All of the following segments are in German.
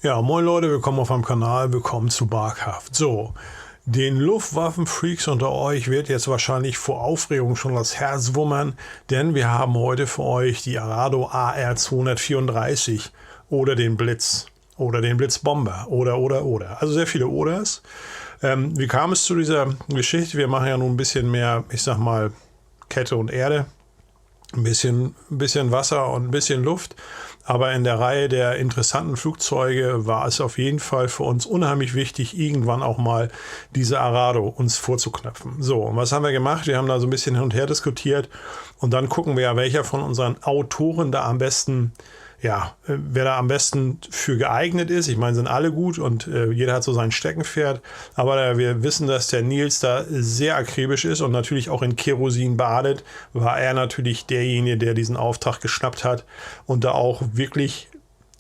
Ja, moin Leute, willkommen auf meinem Kanal, willkommen zu Barkhaft. So, den Luftwaffenfreaks unter euch wird jetzt wahrscheinlich vor Aufregung schon das Herz wummern, denn wir haben heute für euch die Arado AR 234 oder den Blitz oder den Blitzbomber oder. Also sehr viele Oders. Wie kam es zu dieser Geschichte? Wir machen ja nun ein bisschen mehr, ich sag mal, Kette und Erde. Ein bisschen Wasser und ein bisschen Luft. Aber in der Reihe der interessanten Flugzeuge war es auf jeden Fall für uns unheimlich wichtig, irgendwann auch mal diese Arado uns vorzuknöpfen. So, und was haben wir gemacht? Wir haben da so ein bisschen hin und her diskutiert und dann gucken wir ja, welcher von unseren Autoren da am besten, ja, wer da am besten für geeignet ist. Ich meine, sind alle gut und jeder hat so sein Steckenpferd. Aber da wir wissen, dass der Nils da sehr akribisch ist und natürlich auch in Kerosin badet, war er natürlich derjenige, der diesen Auftrag geschnappt hat und da auch wirklich,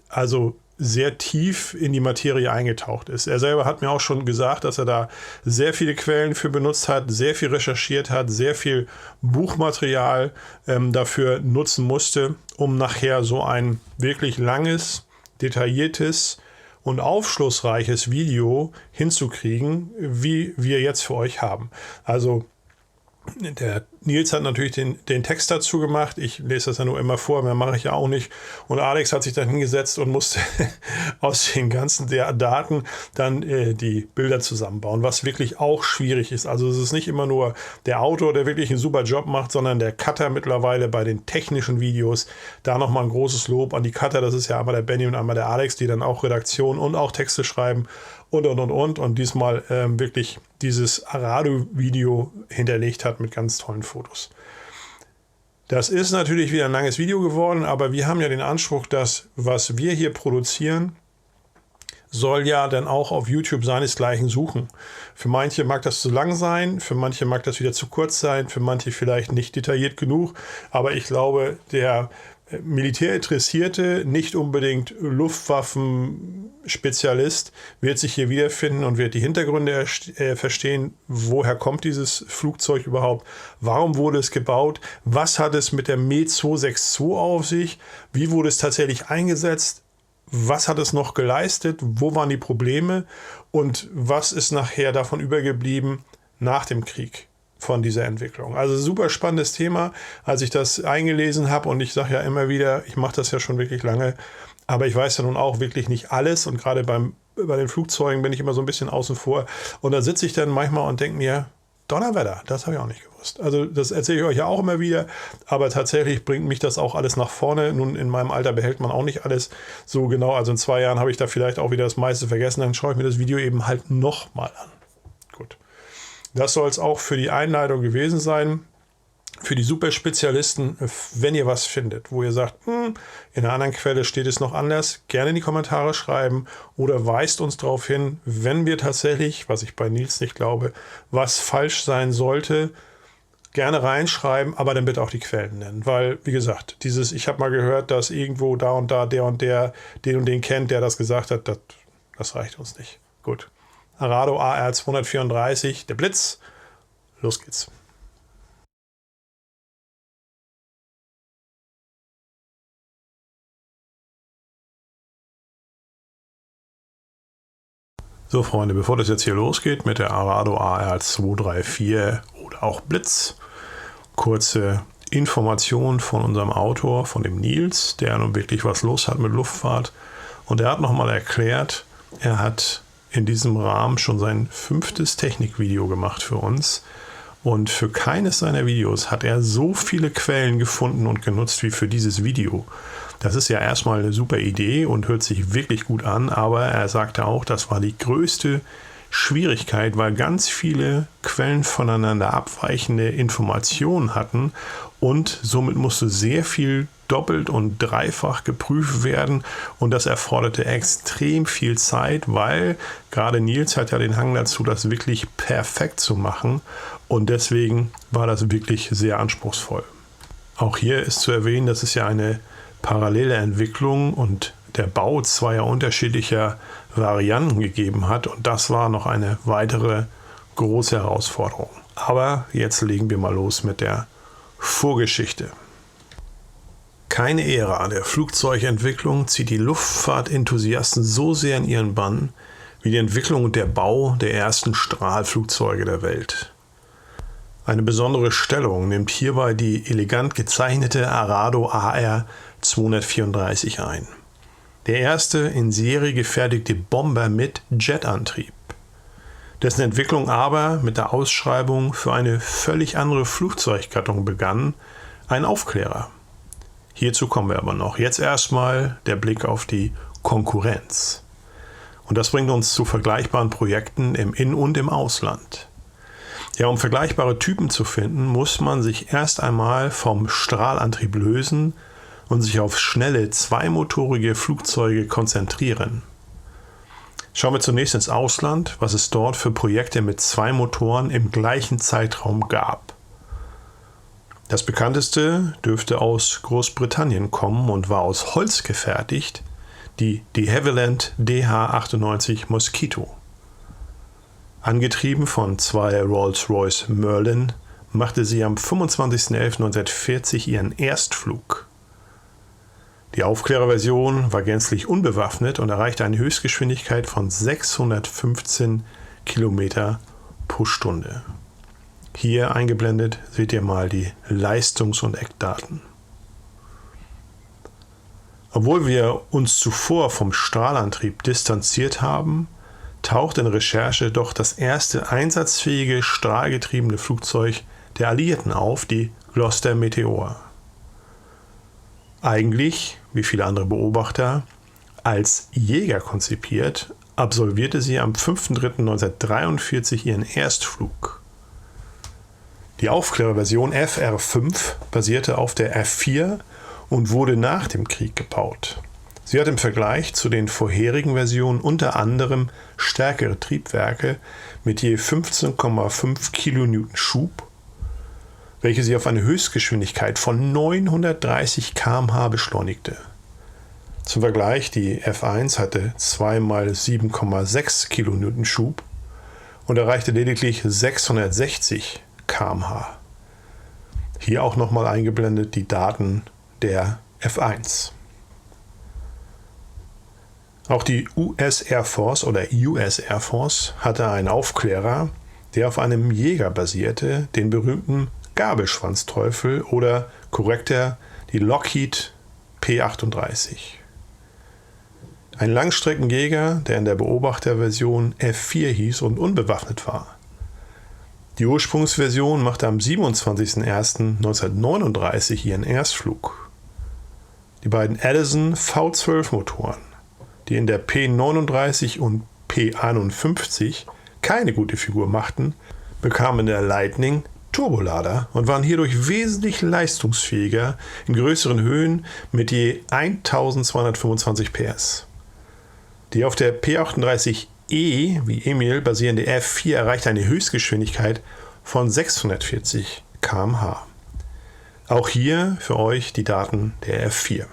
also sehr tief in die Materie eingetaucht ist. Er selber hat mir auch schon gesagt, dass er da sehr viele Quellen für benutzt hat, sehr viel recherchiert hat, sehr viel Buchmaterial dafür nutzen musste, um nachher so ein wirklich langes, detailliertes und aufschlussreiches Video hinzukriegen, wie wir jetzt für euch haben. Also der Nils hat natürlich den Text dazu gemacht. Ich lese das ja nur immer vor, mehr mache ich ja auch nicht. Und Alex hat sich dann hingesetzt und musste aus den ganzen Daten dann die Bilder zusammenbauen, was wirklich auch schwierig ist. Also es ist nicht immer nur der Autor, der wirklich einen super Job macht, sondern der Cutter mittlerweile bei den technischen Videos. Da nochmal ein großes Lob an die Cutter. Das ist ja einmal der Benny und einmal der Alex, die dann auch Redaktion und auch Texte schreiben und. Und diesmal wirklich dieses Arado-Video hinterlegt hat mit ganz tollen Fotos. Das ist natürlich wieder ein langes Video geworden, aber wir haben ja den Anspruch, dass was wir hier produzieren, soll ja dann auch auf YouTube seinesgleichen suchen. Für manche mag das zu lang sein, für manche mag das wieder zu kurz sein, für manche vielleicht nicht detailliert genug, aber ich glaube, der Militärinteressierte, nicht unbedingt Luftwaffenspezialist, wird sich hier wiederfinden und wird die Hintergründe verstehen, woher kommt dieses Flugzeug überhaupt, warum wurde es gebaut, was hat es mit der Me 262 auf sich, wie wurde es tatsächlich eingesetzt, was hat es noch geleistet, wo waren die Probleme und was ist nachher davon übergeblieben nach dem Krieg von dieser Entwicklung. Also super spannendes Thema, als ich das eingelesen habe, und ich sage ja immer wieder, ich mache das ja schon wirklich lange, aber ich weiß ja nun auch wirklich nicht alles, und gerade bei den Flugzeugen bin ich immer so ein bisschen außen vor, und da sitze ich dann manchmal und denke mir, Donnerwetter, das habe ich auch nicht gewusst. Also das erzähle ich euch ja auch immer wieder, aber tatsächlich bringt mich das auch alles nach vorne. Nun, in meinem Alter behält man auch nicht alles so genau, also in 2 Jahren habe ich da vielleicht auch wieder das meiste vergessen, dann schaue ich mir das Video eben halt nochmal an. Gut. Das soll es auch für die Einleitung gewesen sein. Für die Superspezialisten, wenn ihr was findet, wo ihr sagt, in einer anderen Quelle steht es noch anders, gerne in die Kommentare schreiben oder weist uns darauf hin, wenn wir tatsächlich, was ich bei Nils nicht glaube, was falsch sein sollte, gerne reinschreiben, aber dann bitte auch die Quellen nennen. Weil, wie gesagt, ich habe mal gehört, dass irgendwo da und da der und der den und den kennt, der das gesagt hat, das reicht uns nicht. Gut. Arado AR 234, der Blitz. Los geht's. So Freunde, bevor das jetzt hier losgeht mit der Arado AR 234 oder auch Blitz, kurze Information von unserem Autor, von dem Nils, der nun wirklich was los hat mit Luftfahrt. Und er hat nochmal erklärt, er hat in diesem Rahmen schon sein 5. Technikvideo gemacht für uns. Und für keines seiner Videos hat er so viele Quellen gefunden und genutzt wie für dieses Video. Das ist ja erstmal eine super Idee und hört sich wirklich gut an, aber er sagte auch, das war die größte Schwierigkeit, weil ganz viele Quellen voneinander abweichende Informationen hatten und somit musste sehr viel doppelt und dreifach geprüft werden, und das erforderte extrem viel Zeit, weil gerade Nils hat ja den Hang dazu, das wirklich perfekt zu machen, und deswegen war das wirklich sehr anspruchsvoll. Auch hier ist zu erwähnen, das ist ja eine parallele Entwicklung und der Bau zweier unterschiedlicher Varianten gegeben hat, und das war noch eine weitere große Herausforderung. Aber jetzt legen wir mal los mit der Vorgeschichte. Keine Ära der Flugzeugentwicklung zieht die Luftfahrtenthusiasten so sehr in ihren Bann wie die Entwicklung und der Bau der ersten Strahlflugzeuge der Welt. Eine besondere Stellung nimmt hierbei die elegant gezeichnete Arado AR 234 ein. Der erste in Serie gefertigte Bomber mit Jetantrieb, dessen Entwicklung aber mit der Ausschreibung für eine völlig andere Flugzeuggattung begann, ein Aufklärer. Hierzu kommen wir aber noch. Jetzt erstmal der Blick auf die Konkurrenz. Und das bringt uns zu vergleichbaren Projekten im In- und im Ausland. Ja, um vergleichbare Typen zu finden, muss man sich erst einmal vom Strahlantrieb lösen und sich auf schnelle zweimotorige Flugzeuge konzentrieren. Schauen wir zunächst ins Ausland, was es dort für Projekte mit zwei Motoren im gleichen Zeitraum gab. Das bekannteste dürfte aus Großbritannien kommen und war aus Holz gefertigt, die de Havilland DH98 Mosquito. Angetrieben von zwei Rolls-Royce Merlin machte sie am 25.11.1940 ihren Erstflug. Die Aufklärerversion war gänzlich unbewaffnet und erreichte eine Höchstgeschwindigkeit von 615 Kilometer pro Stunde. Hier eingeblendet seht ihr mal die Leistungs- und Eckdaten. Obwohl wir uns zuvor vom Strahlantrieb distanziert haben, taucht in Recherche doch das erste einsatzfähige strahlgetriebene Flugzeug der Alliierten auf, die Gloster Meteor. Eigentlich, wie viele andere Beobachter, als Jäger konzipiert, absolvierte sie am 5.3.1943 ihren Erstflug. Die Aufklärerversion FR5 basierte auf der F4 und wurde nach dem Krieg gebaut. Sie hat im Vergleich zu den vorherigen Versionen unter anderem stärkere Triebwerke mit je 15,5 kN Schub, welche sie auf eine Höchstgeschwindigkeit von 930 km/h beschleunigte. Zum Vergleich, die F1 hatte 2 x 7,6 kN Schub und erreichte lediglich 660 km/h. Hier auch nochmal eingeblendet die Daten der F1. Auch die US Air Force hatte einen Aufklärer, der auf einem Jäger basierte, den berühmten Gabelschwanzteufel oder korrekter die Lockheed P-38. Ein Langstreckenjäger, der in der Beobachterversion F4 hieß und unbewaffnet war. Die Ursprungsversion machte am 27.01.1939 ihren Erstflug. Die beiden Edison V12 Motoren, die in der P39 und P51 keine gute Figur machten, bekamen in der Lightning Turbolader und waren hierdurch wesentlich leistungsfähiger in größeren Höhen mit je 1225 PS. Die auf der P38E wie Emil basierende F4 erreichte eine Höchstgeschwindigkeit von 640 km/h. Auch hier für euch die Daten der F4.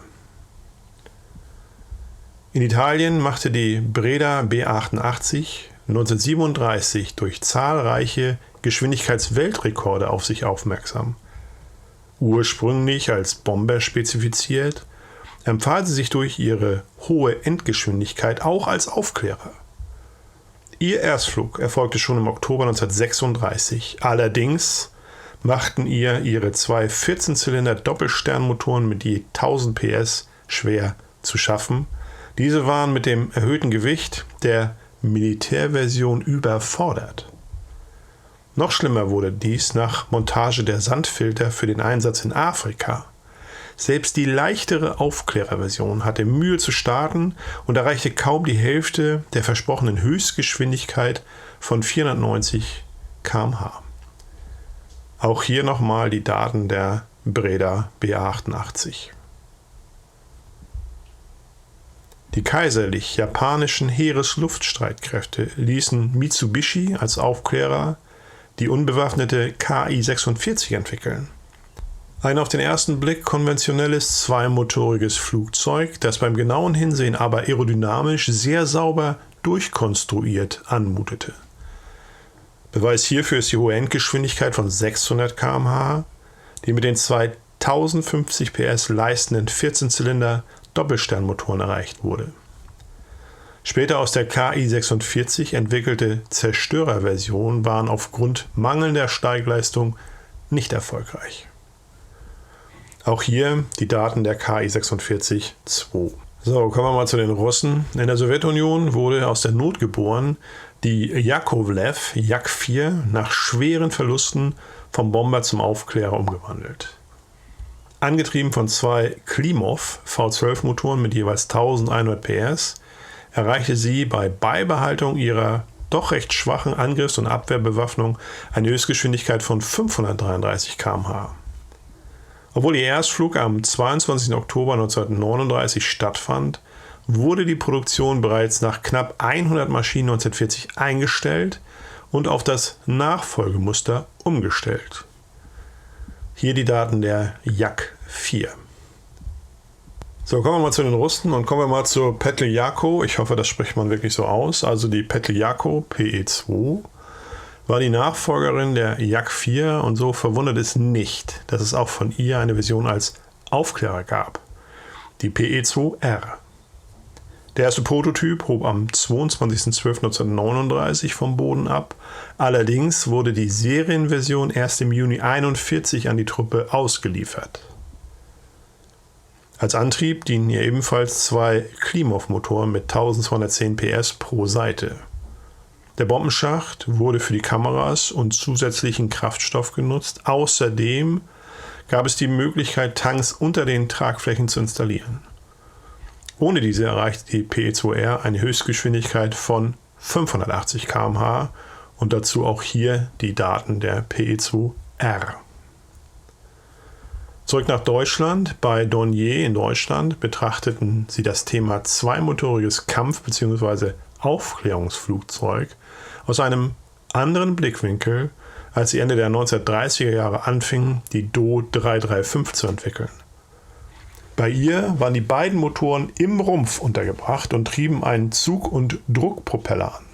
In Italien machte die Breda B88 1937 durch zahlreiche Geschwindigkeitsweltrekorde auf sich aufmerksam. Ursprünglich als Bomber spezifiziert, empfahl sie sich durch ihre hohe Endgeschwindigkeit auch als Aufklärer. Ihr Erstflug erfolgte schon im Oktober 1936, allerdings machten ihr ihre zwei 14-Zylinder-Doppelsternmotoren mit je 1000 PS schwer zu schaffen. Diese waren mit dem erhöhten Gewicht der Militärversion überfordert. Noch schlimmer wurde dies nach Montage der Sandfilter für den Einsatz in Afrika. Selbst die leichtere Aufklärerversion hatte Mühe zu starten und erreichte kaum die Hälfte der versprochenen Höchstgeschwindigkeit von 490 km/h. Auch hier nochmal die Daten der Breda B88. Die kaiserlich-japanischen Heeresluftstreitkräfte ließen Mitsubishi als Aufklärer die unbewaffnete KI-46 entwickeln. Ein auf den ersten Blick konventionelles zweimotoriges Flugzeug, das beim genauen Hinsehen aber aerodynamisch sehr sauber durchkonstruiert anmutete. Beweis hierfür ist die hohe Endgeschwindigkeit von 600 km/h, die mit den zwei 1050 PS leistenden 14-Zylinder Doppelsternmotoren erreicht wurde. Später aus der KI-46 entwickelte Zerstörerversionen waren aufgrund mangelnder Steigleistung nicht erfolgreich. Auch hier die Daten der KI-46-2. So, kommen wir mal zu den Russen. In der Sowjetunion wurde aus der Not geboren die Jakovlev Jak-4 nach schweren Verlusten vom Bomber zum Aufklärer umgewandelt. Angetrieben von zwei Klimov V12-Motoren mit jeweils 1100 PS erreichte sie bei Beibehaltung ihrer doch recht schwachen Angriffs- und Abwehrbewaffnung eine Höchstgeschwindigkeit von 533 km/h. Obwohl ihr Erstflug am 22. Oktober 1939 stattfand, wurde die Produktion bereits nach knapp 100 Maschinen 1940 eingestellt und auf das Nachfolgemuster umgestellt. Hier die Daten der Jak-4. So, kommen wir mal zu den Russen und kommen wir mal zur Petlyako. Ich hoffe, das spricht man wirklich so aus. Also die Petlyako PE2 war die Nachfolgerin der Jak-4 und so verwundert es nicht, dass es auch von ihr eine Version als Aufklärer gab. Die PE2R. Der erste Prototyp hob am 22.12.1939 vom Boden ab. Allerdings wurde die Serienversion erst im Juni 1941 an die Truppe ausgeliefert. Als Antrieb dienen hier ebenfalls zwei Klimov-Motoren mit 1210 PS pro Seite. Der Bombenschacht wurde für die Kameras und zusätzlichen Kraftstoff genutzt. Außerdem gab es die Möglichkeit, Tanks unter den Tragflächen zu installieren. Ohne diese erreichte die PE2R eine Höchstgeschwindigkeit von 580 km/h und dazu auch hier die Daten der PE2R. Zurück nach Deutschland. Bei Dornier in Deutschland betrachteten sie das Thema zweimotoriges Kampf- bzw. Aufklärungsflugzeug aus einem anderen Blickwinkel, als sie Ende der 1930er Jahre anfingen, die Do 335 zu entwickeln. Bei ihr waren die beiden Motoren im Rumpf untergebracht und trieben einen Zug- und Druckpropeller an.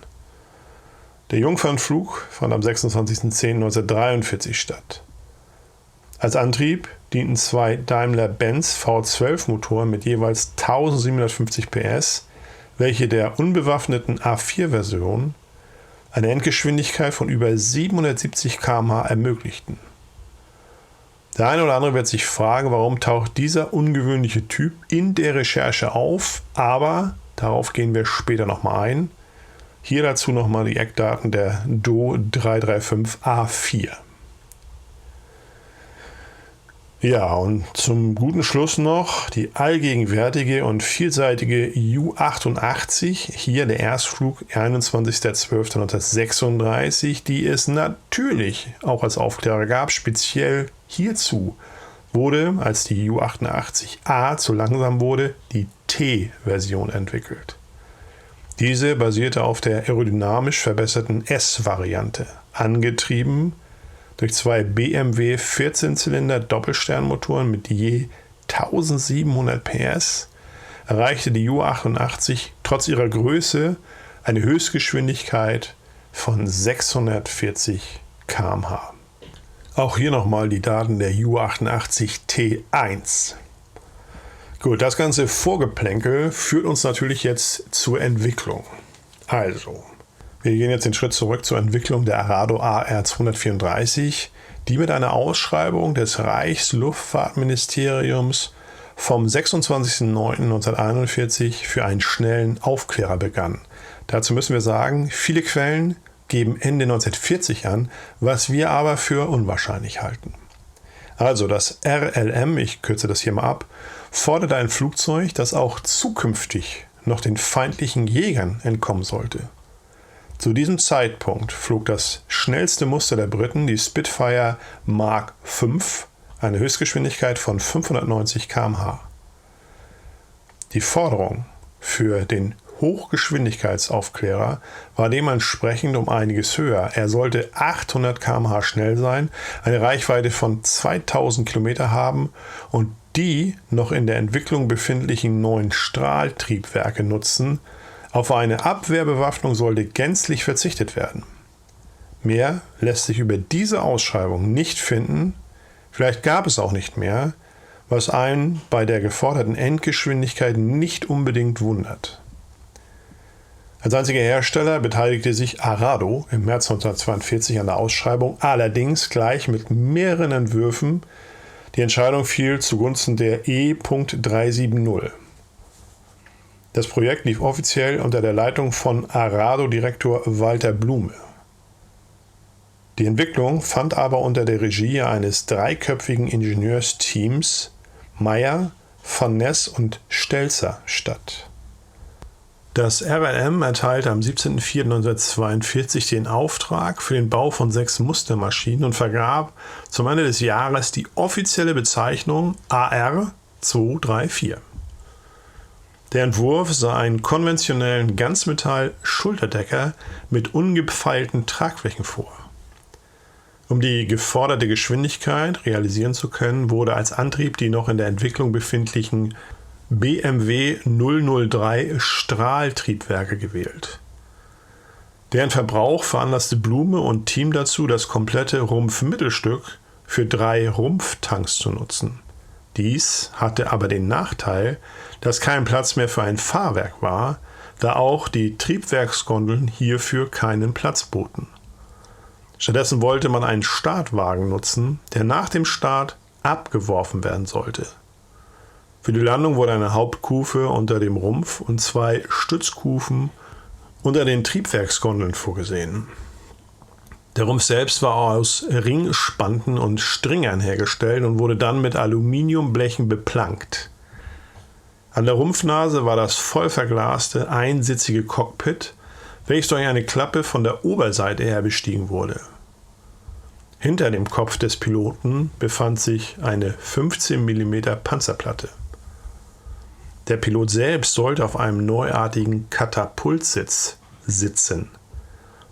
Der Jungfernflug fand am 26.10.1943 statt. Als Antrieb dienten zwei Daimler-Benz V12-Motoren mit jeweils 1750 PS, welche der unbewaffneten A4-Version eine Endgeschwindigkeit von über 770 km/h ermöglichten. Der eine oder andere wird sich fragen, warum taucht dieser ungewöhnliche Typ in der Recherche auf, aber darauf gehen wir später nochmal ein. Hier dazu nochmal die Eckdaten der Do 335 A4. Ja, und zum guten Schluss noch die allgegenwärtige und vielseitige Ju-88, hier der Erstflug 21.12.1936, die es natürlich auch als Aufklärer gab. Speziell hierzu wurde, als die Ju-88A zu langsam wurde, die T-Version entwickelt. Diese basierte auf der aerodynamisch verbesserten S-Variante, angetrieben durch zwei BMW 14-Zylinder Doppelsternmotoren mit je 1700 PS, erreichte die Ju-88 trotz ihrer Größe eine Höchstgeschwindigkeit von 640 km/h. Auch hier nochmal die Daten der Ju-88 T1. Gut, das ganze Vorgeplänkel führt uns natürlich jetzt zur Entwicklung. Also, wir gehen jetzt den Schritt zurück zur Entwicklung der Arado AR-234, die mit einer Ausschreibung des Reichsluftfahrtministeriums vom 26.09.1941 für einen schnellen Aufklärer begann. Dazu müssen wir sagen, viele Quellen geben Ende 1940 an, was wir aber für unwahrscheinlich halten. Also das RLM, ich kürze das hier mal ab, forderte ein Flugzeug, das auch zukünftig noch den feindlichen Jägern entkommen sollte. Zu diesem Zeitpunkt flog das schnellste Muster der Briten, die Spitfire Mark V, eine Höchstgeschwindigkeit von 590 km/h. Die Forderung für den Hochgeschwindigkeitsaufklärer war dementsprechend um einiges höher. Er sollte 800 km/h schnell sein, eine Reichweite von 2000 Kilometer haben und die noch in der Entwicklung befindlichen neuen Strahltriebwerke nutzen. Auf eine Abwehrbewaffnung sollte gänzlich verzichtet werden. Mehr lässt sich über diese Ausschreibung nicht finden, Vielleicht gab es auch nicht mehr, was einen bei der geforderten Endgeschwindigkeit nicht unbedingt wundert. Als einziger Hersteller beteiligte sich Arado im März 1942 an der Ausschreibung, allerdings gleich mit mehreren Entwürfen. Die Entscheidung fiel zugunsten der E.370. Das Projekt lief offiziell unter der Leitung von Arado-Direktor Walter Blume. Die Entwicklung fand aber unter der Regie eines dreiköpfigen Ingenieursteams Meyer, von Ness und Stelzer statt. Das RLM erteilte am 17.04.1942 den Auftrag für den Bau von 6 Mustermaschinen und vergab zum Ende des Jahres die offizielle Bezeichnung AR 234. Der Entwurf sah einen konventionellen Ganzmetall-Schulterdecker mit ungepfeilten Tragflächen vor. Um die geforderte Geschwindigkeit realisieren zu können, wurde als Antrieb die noch in der Entwicklung befindlichen BMW 003 Strahltriebwerke gewählt. Deren Verbrauch veranlasste Blume und Team dazu, das komplette Rumpfmittelstück für 3 Rumpftanks zu nutzen. Dies hatte aber den Nachteil, dass kein Platz mehr für ein Fahrwerk war, da auch die Triebwerksgondeln hierfür keinen Platz boten. Stattdessen wollte man einen Startwagen nutzen, der nach dem Start abgeworfen werden sollte. Für die Landung wurde eine Hauptkufe unter dem Rumpf und 2 Stützkufen unter den Triebwerksgondeln vorgesehen. Der Rumpf selbst war aus Ringspanten und Stringern hergestellt und wurde dann mit Aluminiumblechen beplankt. An der Rumpfnase war das voll verglaste, einsitzige Cockpit, welches durch eine Klappe von der Oberseite her bestiegen wurde. Hinter dem Kopf des Piloten befand sich eine 15 mm Panzerplatte. Der Pilot selbst sollte auf einem neuartigen Katapultsitz sitzen.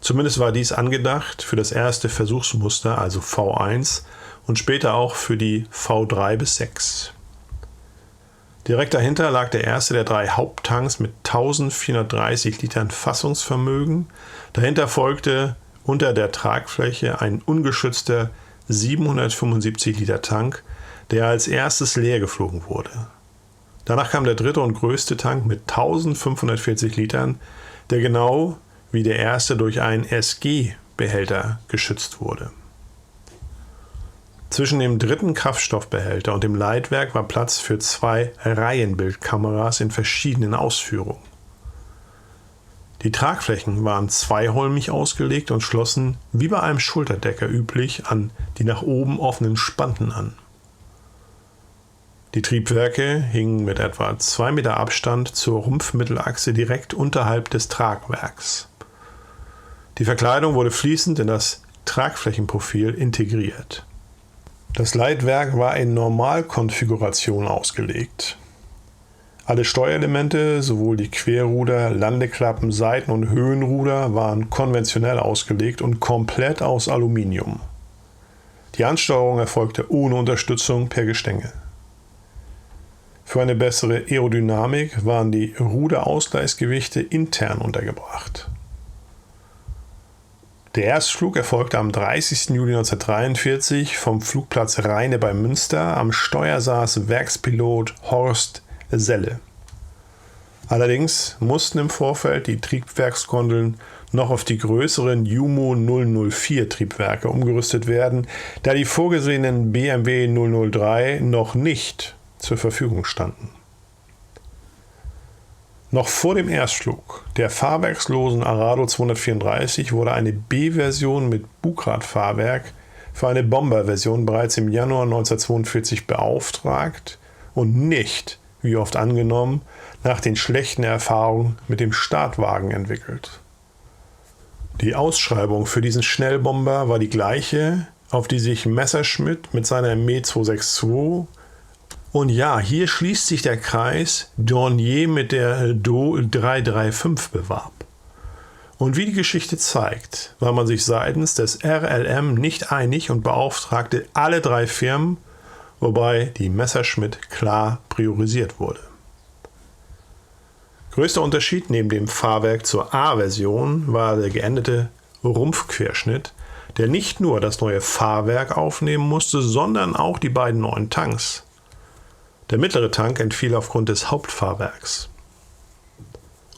Zumindest war dies angedacht für das erste Versuchsmuster, also V1, und später auch für die V3 bis 6. Direkt dahinter lag der erste der 3 Haupttanks mit 1430 Litern Fassungsvermögen. Dahinter folgte unter der Tragfläche ein ungeschützter 775 Liter Tank, der als erstes leer geflogen wurde. Danach kam der dritte und größte Tank mit 1540 Litern, der genau wie der erste durch einen SG-Behälter geschützt wurde. Zwischen dem dritten Kraftstoffbehälter und dem Leitwerk war Platz für 2 Reihenbildkameras in verschiedenen Ausführungen. Die Tragflächen waren zweiholmig ausgelegt und schlossen, wie bei einem Schulterdecker üblich, an die nach oben offenen Spanten an. Die Triebwerke hingen mit etwa 2 Meter Abstand zur Rumpfmittelachse direkt unterhalb des Tragwerks. Die Verkleidung wurde fließend in das Tragflächenprofil integriert. Das Leitwerk war in Normalkonfiguration ausgelegt. Alle Steuerelemente, sowohl die Querruder, Landeklappen, Seiten- und Höhenruder, waren konventionell ausgelegt und komplett aus Aluminium. Die Ansteuerung erfolgte ohne Unterstützung per Gestänge. Für eine bessere Aerodynamik waren die Ruderausgleichsgewichte intern untergebracht. Der Erstflug erfolgte am 30. Juli 1943 vom Flugplatz Rheine bei Münster. Am Steuer saß Werkspilot Horst Selle. Allerdings mussten im Vorfeld die Triebwerksgondeln noch auf die größeren Jumo 004 Triebwerke umgerüstet werden, da die vorgesehenen BMW 003 noch nicht zur Verfügung standen. Noch vor dem Erstflug der fahrwerkslosen Arado 234 wurde eine B-Version mit Bugradfahrwerk für eine Bomber-Version bereits im Januar 1942 beauftragt und nicht, wie oft angenommen, nach den schlechten Erfahrungen mit dem Startwagen entwickelt. Die Ausschreibung für diesen Schnellbomber war die gleiche, auf die sich Messerschmitt mit seiner Me 262 und ja, hier schließt sich der Kreis, Dornier mit der Do 335 bewarb. Und wie die Geschichte zeigt, war man sich seitens des RLM nicht einig und beauftragte alle 3 Firmen, wobei die Messerschmitt klar priorisiert wurde. Größter Unterschied neben dem Fahrwerk zur A-Version war der geänderte Rumpfquerschnitt, der nicht nur das neue Fahrwerk aufnehmen musste, sondern auch die beiden neuen Tanks. Der mittlere Tank entfiel aufgrund des Hauptfahrwerks.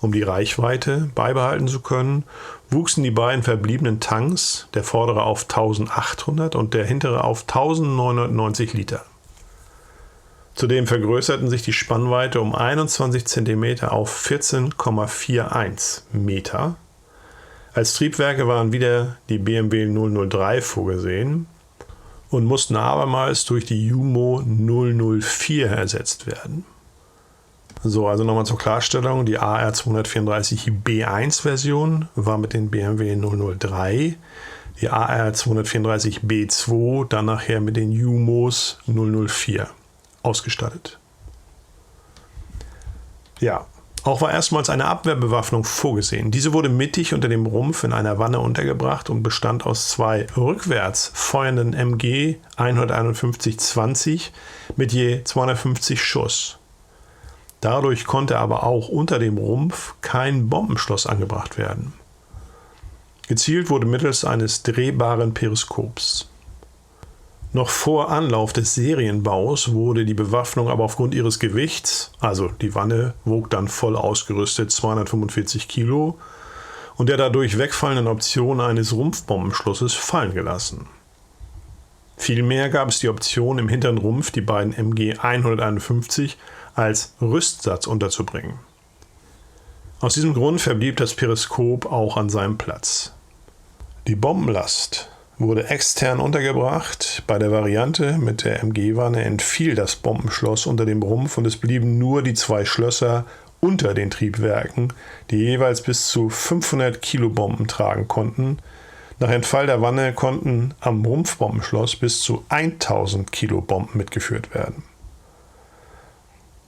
Um die Reichweite beibehalten zu können, wuchsen die beiden verbliebenen Tanks, der vordere auf 1800 und der hintere auf 1990 Liter. Zudem vergrößerten sich die Spannweite um 21 cm auf 14,41 Meter. Als Triebwerke waren wieder die BMW 003 vorgesehen und mussten abermals durch die Jumo 004 ersetzt werden. So, also nochmal zur Klarstellung, die AR 234 B1 Version war mit den BMW 003, die AR 234 B2 dann nachher mit den Jumos 004 ausgestattet. Ja, auch war erstmals eine Abwehrbewaffnung vorgesehen. Diese wurde mittig unter dem Rumpf in einer Wanne untergebracht und bestand aus zwei rückwärts feuernden MG 151-20 mit je 250 Schuss. Dadurch konnte aber auch unter dem Rumpf kein Bombenschloss angebracht werden. Gezielt wurde mittels eines drehbaren Periskops. Noch vor Anlauf des Serienbaus wurde die Bewaffnung aber aufgrund ihres Gewichts, also die Wanne wog dann voll ausgerüstet 245 Kilo, und der dadurch wegfallenden Option eines Rumpfbombenschlosses fallen gelassen. Vielmehr gab es die Option, im hinteren Rumpf die beiden MG 151 als Rüstsatz unterzubringen. Aus diesem Grund verblieb das Periskop auch an seinem Platz. Die Bombenlast wurde extern untergebracht. Bei der Variante mit der MG-Wanne entfiel das Bombenschloss unter dem Rumpf und es blieben nur die zwei Schlösser unter den Triebwerken, die jeweils bis zu 500 Kilo Bomben tragen konnten. Nach Entfall der Wanne konnten am Rumpfbombenschloss bis zu 1000 Kilo Bomben mitgeführt werden.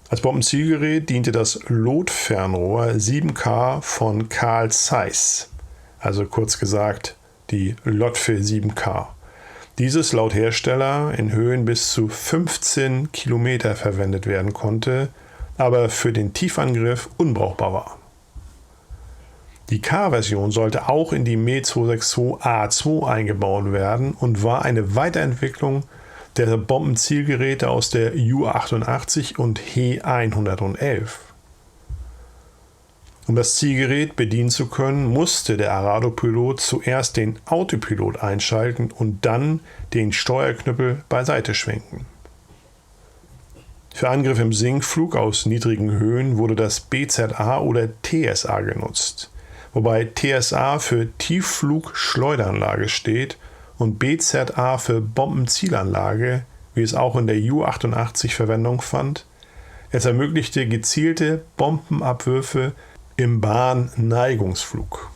Als Bombenzielgerät diente das Lotfernrohr 7K von Carl Zeiss, also kurz gesagt die Lotfe 7K. Dieses laut Hersteller in Höhen bis zu 15 Kilometer verwendet werden konnte, aber für den Tiefangriff unbrauchbar war. Die K-Version sollte auch in die Me 262 A2 eingebaut werden und war eine Weiterentwicklung der Bombenzielgeräte aus der Ju-88 und He 111. Um das Zielgerät bedienen zu können, musste der Arado-Pilot zuerst den Autopilot einschalten und dann den Steuerknüppel beiseite schwenken. Für Angriffe im Sinkflug aus niedrigen Höhen wurde das BZA oder TSA genutzt, wobei TSA für Tiefflugschleuderanlage steht und BZA für Bombenzielanlage, wie es auch in der Ju-88 Verwendung fand. Es ermöglichte gezielte Bombenabwürfe im Bahnneigungsflug.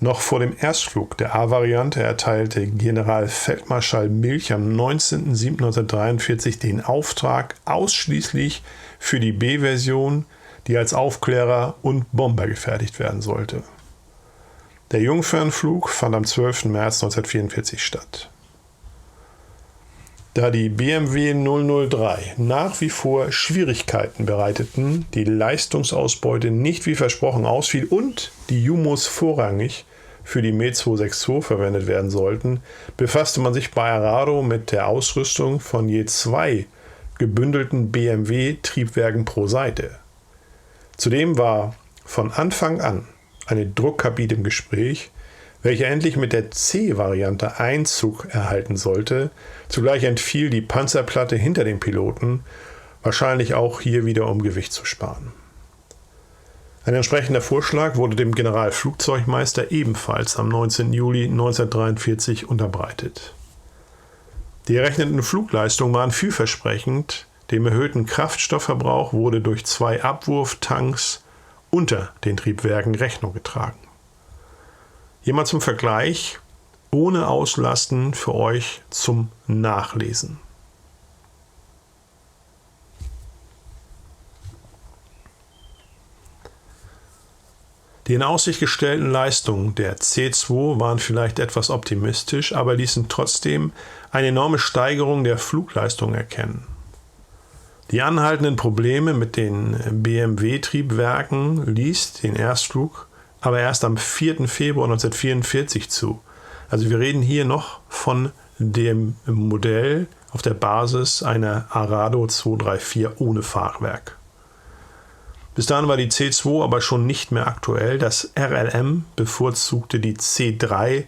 Noch vor dem Erstflug der A-Variante erteilte Generalfeldmarschall Milch am 19.07.1943 den Auftrag ausschließlich für die B-Version, die als Aufklärer und Bomber gefertigt werden sollte. Der Jungfernflug fand am 12. März 1944 statt. Da die BMW 003 nach wie vor Schwierigkeiten bereiteten, die Leistungsausbeute nicht wie versprochen ausfiel und die Jumos vorrangig für die Me 262 verwendet werden sollten, befasste man sich bei Arado mit der Ausrüstung von je 2 gebündelten BMW-Triebwerken pro Seite. Zudem war von Anfang an eine Druckkabine im Gespräch, welche endlich mit der C-Variante Einzug erhalten sollte. Zugleich entfiel die Panzerplatte hinter dem Piloten, wahrscheinlich auch hier wieder um Gewicht zu sparen. Ein entsprechender Vorschlag wurde dem Generalflugzeugmeister ebenfalls am 19. Juli 1943 unterbreitet. Die errechneten Flugleistungen waren vielversprechend. Dem erhöhten Kraftstoffverbrauch wurde durch 2 Abwurftanks unter den Triebwerken Rechnung getragen. Hier mal zum Vergleich, ohne Auslasten für euch zum Nachlesen. Die in Aussicht gestellten Leistungen der C2 waren vielleicht etwas optimistisch, aber ließen trotzdem eine enorme Steigerung der Flugleistung erkennen. Die anhaltenden Probleme mit den BMW-Triebwerken ließ den Erstflug aber erst am 4. Februar 1944 zu, Also wir reden hier noch von dem Modell auf der Basis einer Arado 234 ohne Fahrwerk. Bis dahin war die C2 aber schon nicht mehr aktuell. Das RLM bevorzugte die C3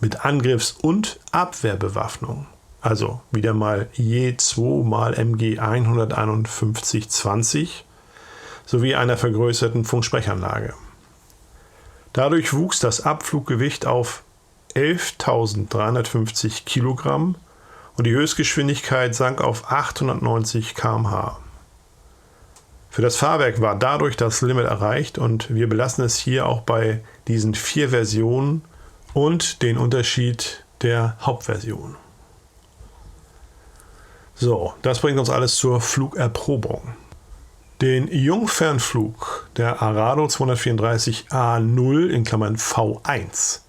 mit Angriffs- und Abwehrbewaffnung. Also wieder mal je 2 mal MG 15120 sowie einer vergrößerten Funksprechanlage. Dadurch wuchs das Abfluggewicht auf 11.350 Kilogramm und die Höchstgeschwindigkeit sank auf 890 km/h. Für das Fahrwerk war dadurch das Limit erreicht und wir belassen es hier auch bei diesen 4 Versionen und den Unterschied der Hauptversion. So, das bringt uns alles zur Flugerprobung. Den Jungfernflug der Arado 234 A0 in Klammern V1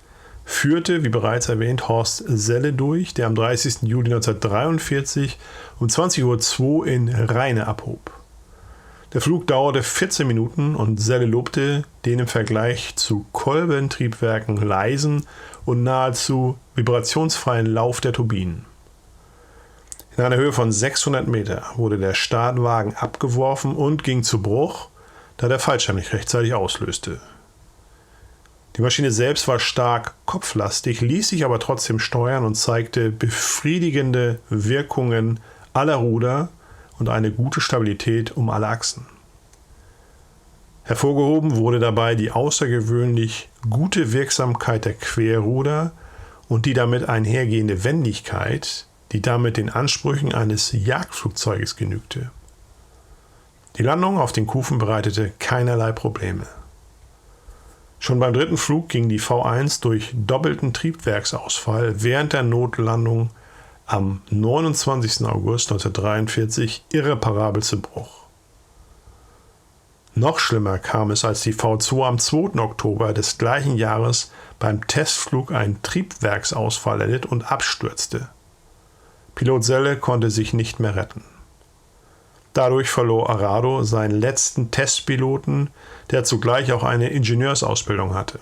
führte, wie bereits erwähnt, Horst Selle durch, der am 30. Juli 1943 um 20.02 Uhr in Rheine abhob. Der Flug dauerte 14 Minuten und Selle lobte den im Vergleich zu Kolbentriebwerken leisen und nahezu vibrationsfreien Lauf der Turbinen. In einer Höhe von 600 Meter wurde der Startwagen abgeworfen und ging zu Bruch, da der Fallschirm nicht rechtzeitig auslöste. Die Maschine selbst war stark kopflastig, ließ sich aber trotzdem steuern und zeigte befriedigende Wirkungen aller Ruder und eine gute Stabilität um alle Achsen. Hervorgehoben wurde dabei die außergewöhnlich gute Wirksamkeit der Querruder und die damit einhergehende Wendigkeit, die damit den Ansprüchen eines Jagdflugzeuges genügte. Die Landung auf den Kufen bereitete keinerlei Probleme. Schon beim dritten Flug ging die V1 durch doppelten Triebwerksausfall während der Notlandung am 29. August 1943 irreparabel zu Bruch. Noch schlimmer kam es, als die V2 am 2. Oktober des gleichen Jahres beim Testflug einen Triebwerksausfall erlitt und abstürzte. Pilot Selle konnte sich nicht mehr retten. Dadurch verlor Arado seinen letzten Testpiloten, der zugleich auch eine Ingenieursausbildung hatte.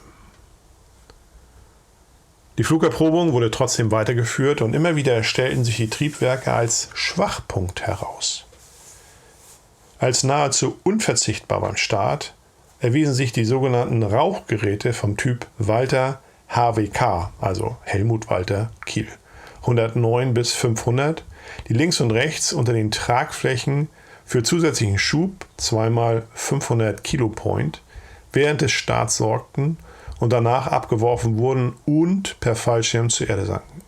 Die Flugerprobung wurde trotzdem weitergeführt und immer wieder stellten sich die Triebwerke als Schwachpunkt heraus. Als nahezu unverzichtbar beim Start erwiesen sich die sogenannten Rauchgeräte vom Typ Walter HWK, also Helmut Walter Kiel, 109 bis 500, die links und rechts unter den Tragflächen für zusätzlichen Schub 2x500 Kilopoint während des Starts sorgten und danach abgeworfen wurden und per Fallschirm zur Erde sanken.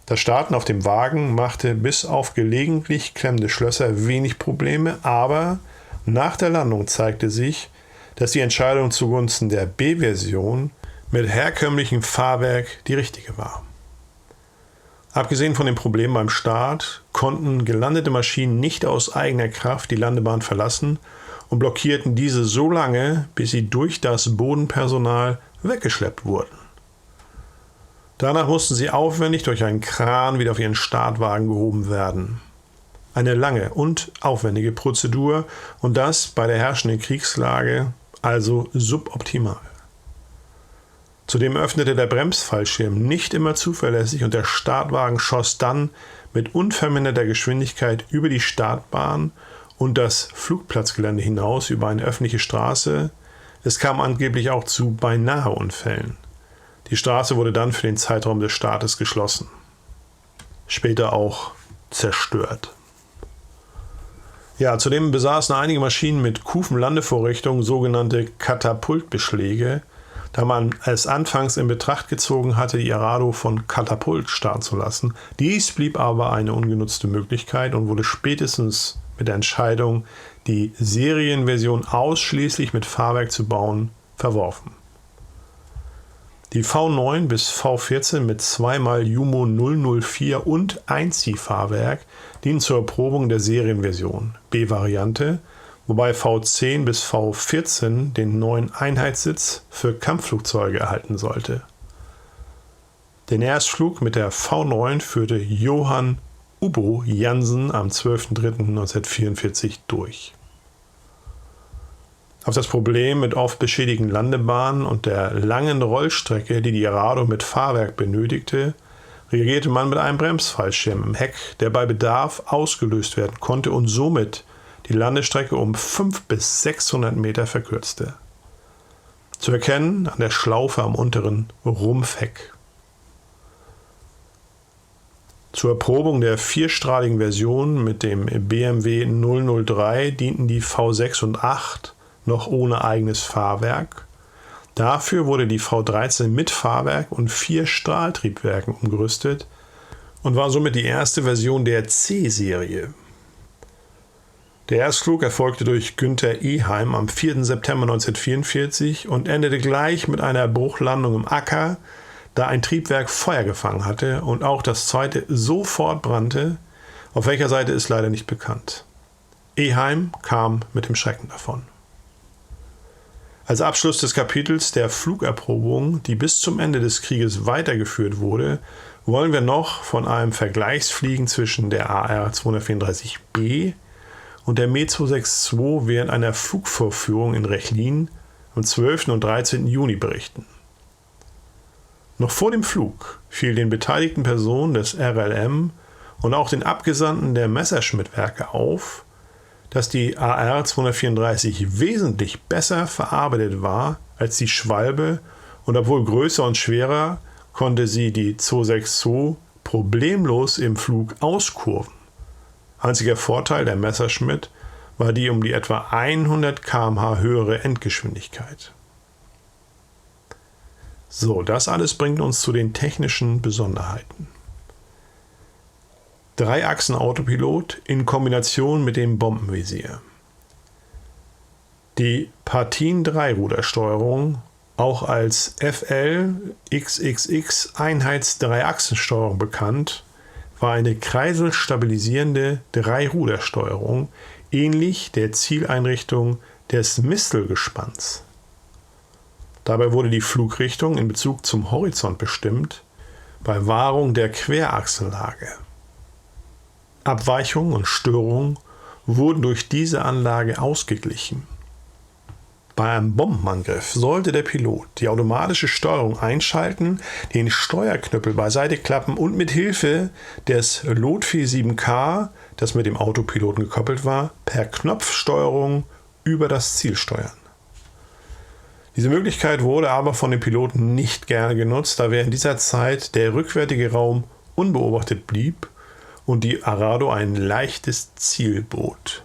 Das Starten auf dem Wagen machte bis auf gelegentlich klemmende Schlösser wenig Probleme, aber nach der Landung zeigte sich, dass die Entscheidung zugunsten der B-Version mit herkömmlichem Fahrwerk die richtige war. Abgesehen von den Problemen beim Start konnten gelandete Maschinen nicht aus eigener Kraft die Landebahn verlassen und blockierten diese so lange, bis sie durch das Bodenpersonal weggeschleppt wurden. Danach mussten sie aufwendig durch einen Kran wieder auf ihren Startwagen gehoben werden. Eine lange und aufwendige Prozedur und das bei der herrschenden Kriegslage also suboptimal. Zudem öffnete der Bremsfallschirm nicht immer zuverlässig und der Startwagen schoss dann mit unverminderter Geschwindigkeit über die Startbahn und das Flugplatzgelände hinaus über eine öffentliche Straße. Es kam angeblich auch zu Beinahe-Unfällen. Die Straße wurde dann für den Zeitraum des Startes geschlossen. Später auch zerstört. Ja, zudem besaßen einige Maschinen mit Kufenlandevorrichtung sogenannte Katapultbeschläge, da man es anfangs in Betracht gezogen hatte, die Arado von Katapult starten zu lassen. Dies blieb aber eine ungenutzte Möglichkeit und wurde spätestens mit der Entscheidung, die Serienversion ausschließlich mit Fahrwerk zu bauen, verworfen. Die V9 bis V14 mit 2x Jumo 004 und Einziehfahrwerk dienen zur Erprobung der Serienversion, B-Variante, wobei V10 bis V14 den neuen Einheitssitz für Kampfflugzeuge erhalten sollte. Den Erstflug mit der V9 führte Johan Ubbo Jansen am 12.03.1944 durch. Auf das Problem mit oft beschädigten Landebahnen und der langen Rollstrecke, die die Arado mit Fahrwerk benötigte, reagierte man mit einem Bremsfallschirm im Heck, der bei Bedarf ausgelöst werden konnte und somit die Landestrecke um 500 bis 600 Meter verkürzte. Zu erkennen an der Schlaufe am unteren Rumpfheck. Zur Erprobung der vierstrahligen Version mit dem BMW 003 dienten die V6 und 8 noch ohne eigenes Fahrwerk. Dafür wurde die V13 mit Fahrwerk und 4 Strahltriebwerken umgerüstet und war somit die erste Version der C-Serie. Der Erstflug erfolgte durch Günther Eheim am 4. September 1944 und endete gleich mit einer Bruchlandung im Acker, da ein Triebwerk Feuer gefangen hatte und auch das zweite sofort brannte, auf welcher Seite ist leider nicht bekannt. Eheim kam mit dem Schrecken davon. Als Abschluss des Kapitels der Flugerprobung, die bis zum Ende des Krieges weitergeführt wurde, wollen wir noch von einem Vergleichsfliegen zwischen der AR-234B und der Me 262 während einer Flugvorführung in Rechlin am 12. und 13. Juni berichten. Noch vor dem Flug fiel den beteiligten Personen des RLM und auch den Abgesandten der Messerschmitt-Werke auf, dass die AR-234 wesentlich besser verarbeitet war als die Schwalbe und obwohl größer und schwerer, konnte sie die 262 problemlos im Flug auskurven. Einziger Vorteil der Messerschmitt war die um die etwa 100 km/h höhere Endgeschwindigkeit. So, das alles bringt uns zu den technischen Besonderheiten. Dreiachsen-Autopilot in Kombination mit dem Bombenvisier. Die Partin-3-Rudersteuerung, auch als FL-XXX Einheits-Dreiachsensteuerung bekannt, war eine kreiselstabilisierende Dreirudersteuerung, ähnlich der Zieleinrichtung des Mistelgespanns. Dabei wurde die Flugrichtung in Bezug zum Horizont bestimmt, bei Wahrung der Querachsenlage. Abweichungen und Störungen wurden durch diese Anlage ausgeglichen. Bei einem Bombenangriff sollte der Pilot die automatische Steuerung einschalten, den Steuerknüppel beiseite klappen und mit Hilfe des Lotfi 7K, das mit dem Autopiloten gekoppelt war, per Knopfsteuerung über das Ziel steuern. Diese Möglichkeit wurde aber von den Piloten nicht gerne genutzt, da während dieser Zeit der rückwärtige Raum unbeobachtet blieb und die Arado ein leichtes Ziel bot.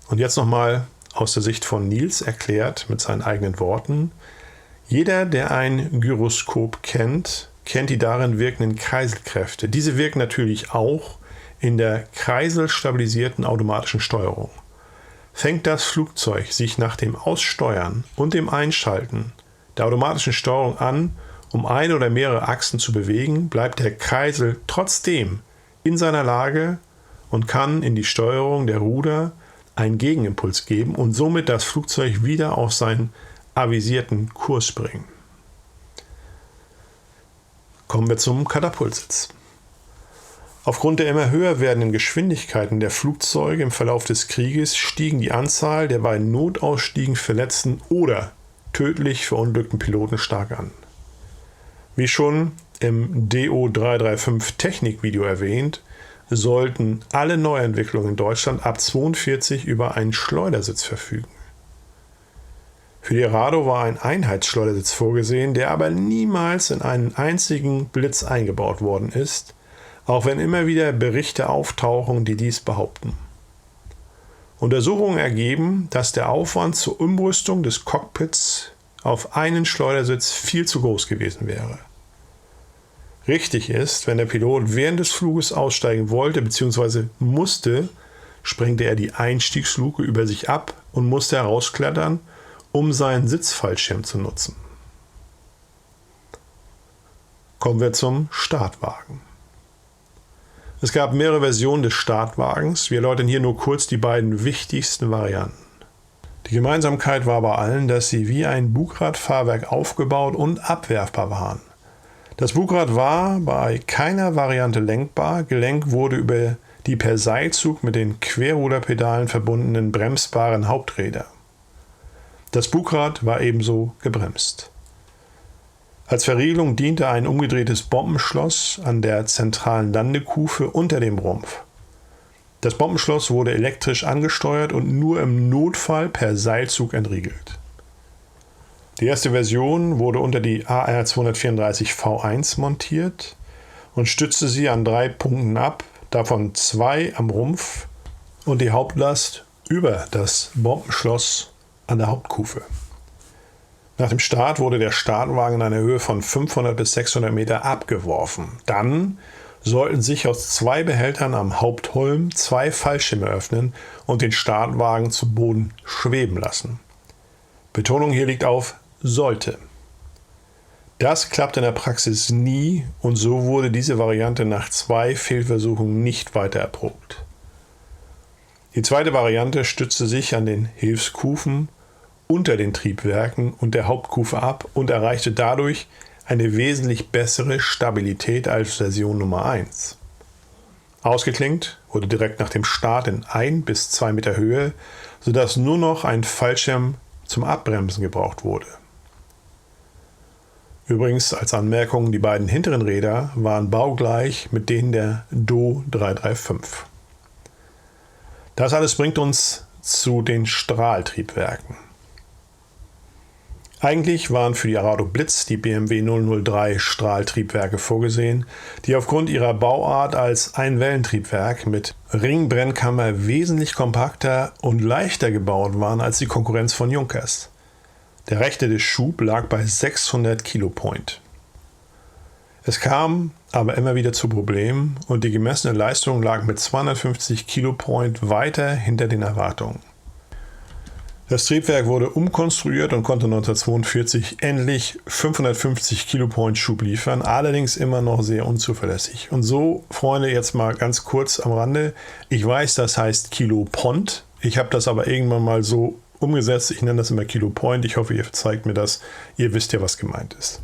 Und jetzt nochmal aus der Sicht von Niels erklärt mit seinen eigenen Worten. Jeder, der ein Gyroskop kennt, kennt die darin wirkenden Kreiselkräfte. Diese wirken natürlich auch in der kreiselstabilisierten automatischen Steuerung. Fängt das Flugzeug sich nach dem Aussteuern und dem Einschalten der automatischen Steuerung an, um eine oder mehrere Achsen zu bewegen, bleibt der Kreisel trotzdem in seiner Lage und kann in die Steuerung der Ruder einen Gegenimpuls geben und somit das Flugzeug wieder auf seinen avisierten Kurs bringen. Kommen wir zum Katapultsitz. Aufgrund der immer höher werdenden Geschwindigkeiten der Flugzeuge im Verlauf des Krieges stiegen die Anzahl der bei Notausstiegen verletzten oder tödlich verunglückten Piloten stark an. Wie schon im DO335 Technikvideo erwähnt, sollten alle Neuentwicklungen in Deutschland ab 42 über einen Schleudersitz verfügen. Für die Arado war ein Einheitsschleudersitz vorgesehen, der aber niemals in einen einzigen Blitz eingebaut worden ist, auch wenn immer wieder Berichte auftauchen, die dies behaupten. Untersuchungen ergeben, dass der Aufwand zur Umrüstung des Cockpits auf einen Schleudersitz viel zu groß gewesen wäre. Richtig ist, wenn der Pilot während des Fluges aussteigen wollte bzw. musste, sprengte er die Einstiegsluke über sich ab und musste herausklettern, um seinen Sitzfallschirm zu nutzen. Kommen wir zum Startwagen. Es gab mehrere Versionen des Startwagens. Wir erläutern hier nur kurz die beiden wichtigsten Varianten. Die Gemeinsamkeit war bei allen, dass sie wie ein Bugradfahrwerk aufgebaut und abwerfbar waren. Das Bugrad war bei keiner Variante lenkbar. Gelenkt wurde über die per Seilzug mit den Querruderpedalen verbundenen bremsbaren Haupträder. Das Bugrad war ebenso gebremst. Als Verriegelung diente ein umgedrehtes Bombenschloss an der zentralen Landekufe unter dem Rumpf. Das Bombenschloss wurde elektrisch angesteuert und nur im Notfall per Seilzug entriegelt. Die erste Version wurde unter die AR-234 V1 montiert und stützte sie an 3 Punkten ab, davon 2 am Rumpf und die Hauptlast über das Bombenschloss an der Hauptkufe. Nach dem Start wurde der Startwagen in einer Höhe von 500 bis 600 Meter abgeworfen. Dann sollten sich aus 2 Behältern am Hauptholm 2 Fallschirme öffnen und den Startwagen zu Boden schweben lassen. Betonung hier liegt auf sollte. Das klappt in der Praxis nie und so wurde diese Variante nach 2 Fehlversuchen nicht weiter erprobt. Die zweite Variante stützte sich an den Hilfskufen unter den Triebwerken und der Hauptkufe ab und erreichte dadurch eine wesentlich bessere Stabilität als Version Nummer 1. Ausgeklinkt wurde direkt nach dem Start in 1 bis 2 Meter Höhe, sodass nur noch ein Fallschirm zum Abbremsen gebraucht wurde. Übrigens als Anmerkung, die beiden hinteren Räder waren baugleich mit denen der Do 335. Das alles bringt uns zu den Strahltriebwerken. Eigentlich waren für die Arado Blitz die BMW 003 Strahltriebwerke vorgesehen, die aufgrund ihrer Bauart als Einwellentriebwerk mit Ringbrennkammer wesentlich kompakter und leichter gebaut waren als die Konkurrenz von Junkers. Der rechnete Schub lag bei 600 Kilopoint. Es kam aber immer wieder zu Problemen und die gemessene Leistung lag mit 250 Kilopoint weiter hinter den Erwartungen. Das Triebwerk wurde umkonstruiert und konnte 1942 endlich 550 Kilopoint Schub liefern, allerdings immer noch sehr unzuverlässig. Und so, Freunde, jetzt mal ganz kurz am Rande. Ich weiß, das heißt Kilopont. Ich habe das aber irgendwann mal so umgesetzt. Ich nenne das immer Kilopoint. Ich hoffe, ihr zeigt mir das. Ihr wisst ja, was gemeint ist.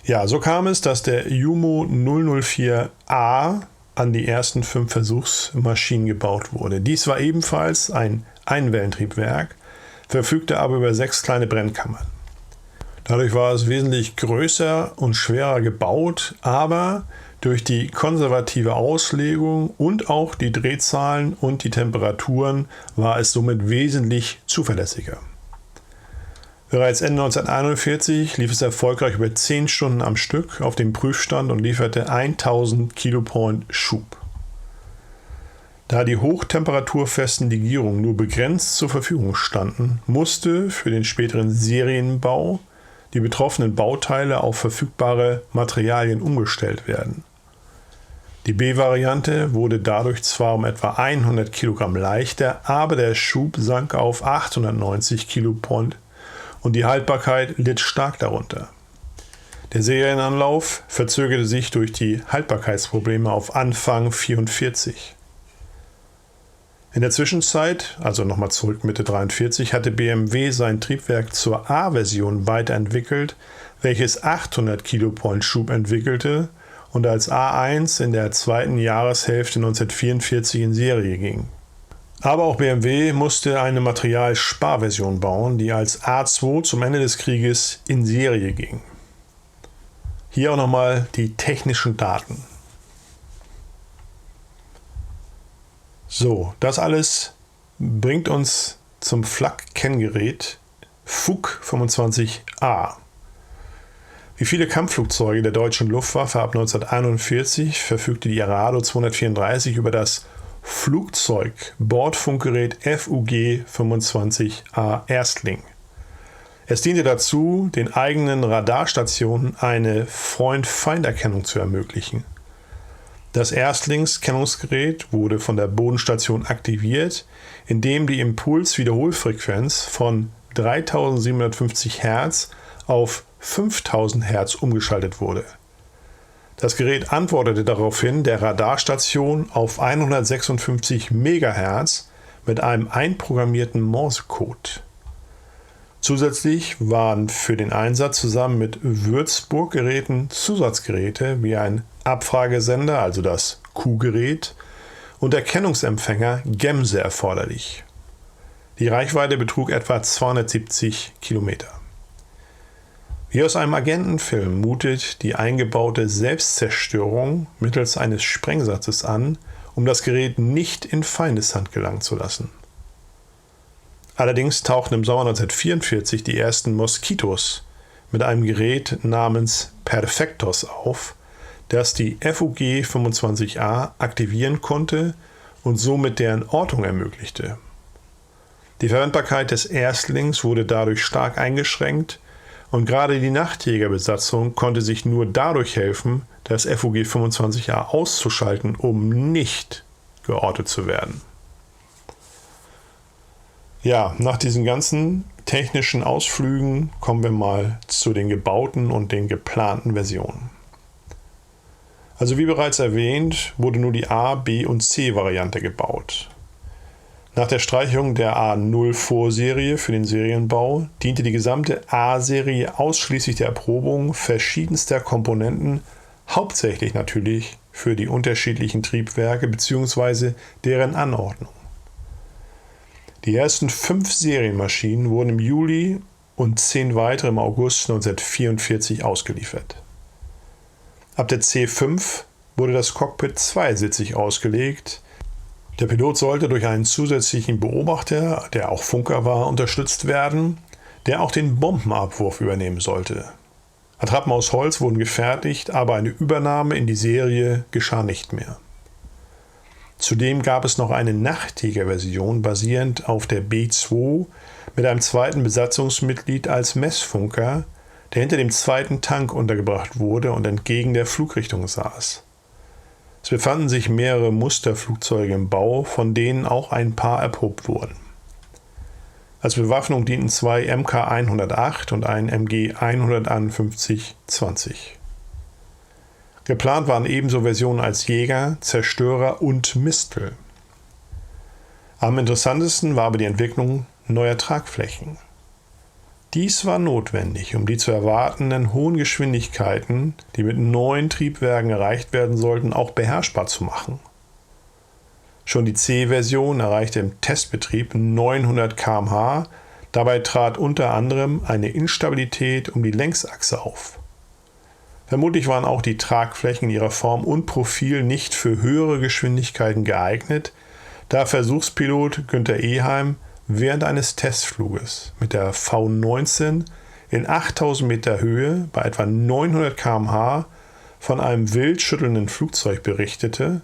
Ja, so kam es, dass der Jumo 004A an die ersten 5 Versuchsmaschinen gebaut wurde. Dies war ebenfalls ein Einwellentriebwerk, verfügte aber über 6 kleine Brennkammern. Dadurch war es wesentlich größer und schwerer gebaut, aber durch die konservative Auslegung und auch die Drehzahlen und die Temperaturen war es somit wesentlich zuverlässiger. Bereits Ende 1941 lief es erfolgreich über 10 Stunden am Stück auf dem Prüfstand und lieferte 1000 Kilopoint Schub. Da die hochtemperaturfesten Legierungen nur begrenzt zur Verfügung standen, musste für den späteren Serienbau die betroffenen Bauteile auf verfügbare Materialien umgestellt werden. Die B-Variante wurde dadurch zwar um etwa 100 Kilogramm leichter, aber der Schub sank auf 890 Kilopoint und die Haltbarkeit litt stark darunter. Der Serienanlauf verzögerte sich durch die Haltbarkeitsprobleme auf Anfang 1944. In der Zwischenzeit, also nochmal zurück Mitte 1943, hatte BMW sein Triebwerk zur A-Version weiterentwickelt, welches 800 Kilopoint Schub entwickelte und als A1 in der zweiten Jahreshälfte 1944 in Serie ging. Aber auch BMW musste eine Materialsparversion bauen, die als A2 zum Ende des Krieges in Serie ging. Hier auch nochmal die technischen Daten. So, das alles bringt uns zum Flak-Kenngerät FUK 25A. Wie viele Kampfflugzeuge der deutschen Luftwaffe ab 1941 verfügte die Arado 234 über das Flugzeug-Bordfunkgerät FUG 25A Erstling. Es diente dazu, den eigenen Radarstationen eine Freund-Feind-Erkennung zu ermöglichen. Das Erstlingskennungsgerät wurde von der Bodenstation aktiviert, indem die Impulswiederholfrequenz von 3750 Hertz auf 5000 Hertz umgeschaltet wurde. Das Gerät antwortete daraufhin der Radarstation auf 156 Megahertz mit einem einprogrammierten Morsecode. Zusätzlich waren für den Einsatz zusammen mit Würzburg-Geräten Zusatzgeräte wie ein Abfragesender, also das Q-Gerät, und Erkennungsempfänger Gemse erforderlich. Die Reichweite betrug etwa 270 Kilometer. Wie aus einem Agentenfilm mutet die eingebaute Selbstzerstörung mittels eines Sprengsatzes an, um das Gerät nicht in Feindeshand gelangen zu lassen. Allerdings tauchten im Sommer 1944 die ersten Moskitos mit einem Gerät namens Perfectos auf, das die FUG-25A aktivieren konnte und somit deren Ortung ermöglichte. Die Verwendbarkeit des Erstlings wurde dadurch stark eingeschränkt und gerade die Nachtjägerbesatzung konnte sich nur dadurch helfen, das FUG-25A auszuschalten, um nicht geortet zu werden. Ja, nach diesen ganzen technischen Ausflügen kommen wir mal zu den gebauten und den geplanten Versionen. Also wie bereits erwähnt, wurde nur die A-, B- und C-Variante gebaut. Nach der Streichung der A0-Vorserie für den Serienbau diente die gesamte A-Serie ausschließlich der Erprobung verschiedenster Komponenten, hauptsächlich natürlich für die unterschiedlichen Triebwerke bzw. deren Anordnung. Die ersten 5 Serienmaschinen wurden im Juli und 10 weitere im August 1944 ausgeliefert. Ab der C5 wurde das Cockpit zweisitzig ausgelegt. Der Pilot sollte durch einen zusätzlichen Beobachter, der auch Funker war, unterstützt werden, der auch den Bombenabwurf übernehmen sollte. Attrappen aus Holz wurden gefertigt, aber eine Übernahme in die Serie geschah nicht mehr. Zudem gab es noch eine Nachtjäger-Version basierend auf der B2 mit einem zweiten Besatzungsmitglied als Messfunker, der hinter dem zweiten Tank untergebracht wurde und entgegen der Flugrichtung saß. Es befanden sich mehrere Musterflugzeuge im Bau, von denen auch ein paar erprobt wurden. Als Bewaffnung dienten 2 Mk-108 und ein MG 151-20. Geplant waren ebenso Versionen als Jäger, Zerstörer und Mistel. Am interessantesten war aber die Entwicklung neuer Tragflächen. Dies war notwendig, um die zu erwartenden hohen Geschwindigkeiten, die mit neuen Triebwerken erreicht werden sollten, auch beherrschbar zu machen. Schon die C-Version erreichte im Testbetrieb 900 km/h, dabei trat unter anderem eine Instabilität um die Längsachse auf. Vermutlich waren auch die Tragflächen in ihrer Form und Profil nicht für höhere Geschwindigkeiten geeignet, da Versuchspilot Günther Eheim während eines Testfluges mit der V19 in 8000 Meter Höhe bei etwa 900 km/h von einem wild schüttelnden Flugzeug berichtete,